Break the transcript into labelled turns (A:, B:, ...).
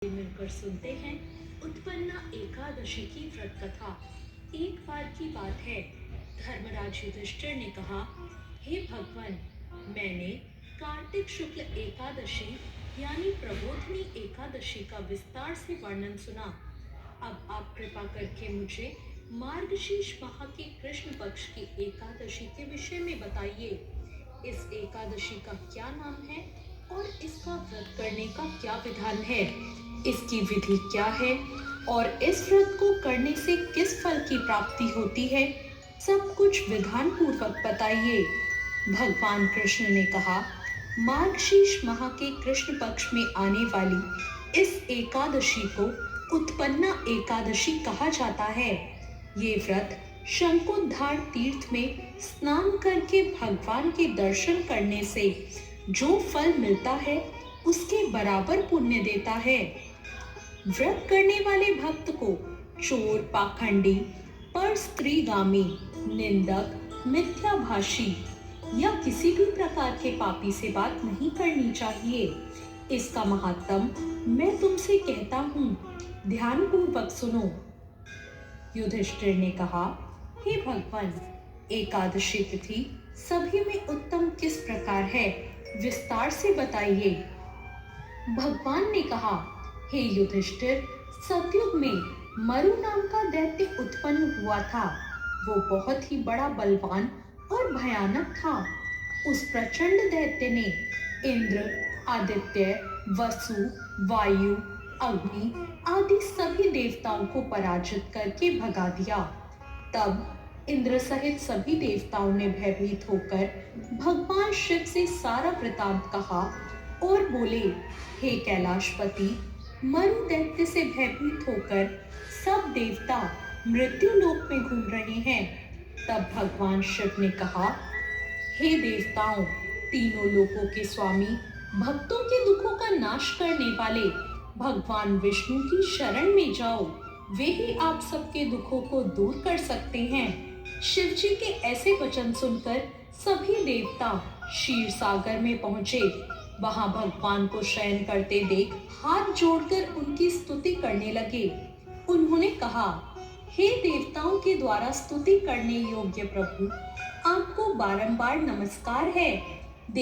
A: मिलकर सुनते हैं उत्पन्ना एकादशी की व्रत कथा। एक बार की बात है, धर्मराज युधिष्ठिर ने कहा, हे भगवान, मैंने कार्तिक शुक्ल एकादशी यानी प्रबोधिनी एकादशी का विस्तार से वर्णन सुना। अब आप कृपा करके मुझे मार्गशीर्ष माह के कृष्ण पक्ष की एकादशी के विषय में बताइए। इस एकादशी का क्या नाम है और इसका व्रत करने का क्या विधान है, इसकी विधि क्या है और इस व्रत को करने से किस फल की प्राप्ति होती है, सब कुछ विधान पूर्वक बताइए। भगवान कृष्ण ने कहा, मार्गशीर्ष माह के कृष्ण पक्ष में आने वाली इस एकादशी को उत्पन्ना एकादशी कहा जाता है। ये व्रत शंकुद्धार तीर्थ में स्नान करके भगवान के दर्शन करने से जो फल मिलता है उसके बराबर पुण्य देता है। व्रत करने वाले भक्त को चोर, पाखंडी, पर स्त्रीगामी, निंदक, मिथ्याभाषी या किसी भी प्रकार के पापी से बात नहीं करनी चाहिए। इसका महात्म मैं तुमसे कहता हूँ, ध्यान पूर्वक सुनो। युधिष्ठिर ने कहा, हे भगवान, एकादशी तिथि सभी में उत्तम किस प्रकार है, विस्तार से बताइए। भगवान ने कहा, हे युधिष्ठिर, सतयुग में मरु नाम का दैत्य उत्पन्न हुआ था। वो बहुत ही बड़ा बलवान और भयानक था। उस प्रचंड दैत्य ने इंद्र, आदित्य, वसु, वायु, अग्नि आदि सभी देवताओं को पराजित करके भगा दिया। तब इंद्र सहित सभी देवताओं ने भयभीत होकर भगवान शिव से सारा वृतांत कहा और बोले, हे कैलाशपति, मरु दैत्य से भयभीत होकर सब देवता मृत्यु लोक में घूम रहे हैं। तब भगवान शिव ने कहा, हे देवताओं, तीनों लोकों के स्वामी, भक्तों के दुखों का नाश करने वाले भगवान विष्णु की शरण में जाओ। वे ही आप सबके दुखों को दूर कर सकते हैं। शिव जी के ऐसे वचन सुनकर सभी देवता क्षीर सागर में पहुंचे। वहां भगवान को शयन करते देख हाथ जोड़कर उनकी स्तुति करने लगे। उन्होंने कहा, हे देवताओं के द्वारा स्तुति करने योग्य प्रभु, आपको बारंबार नमस्कार है।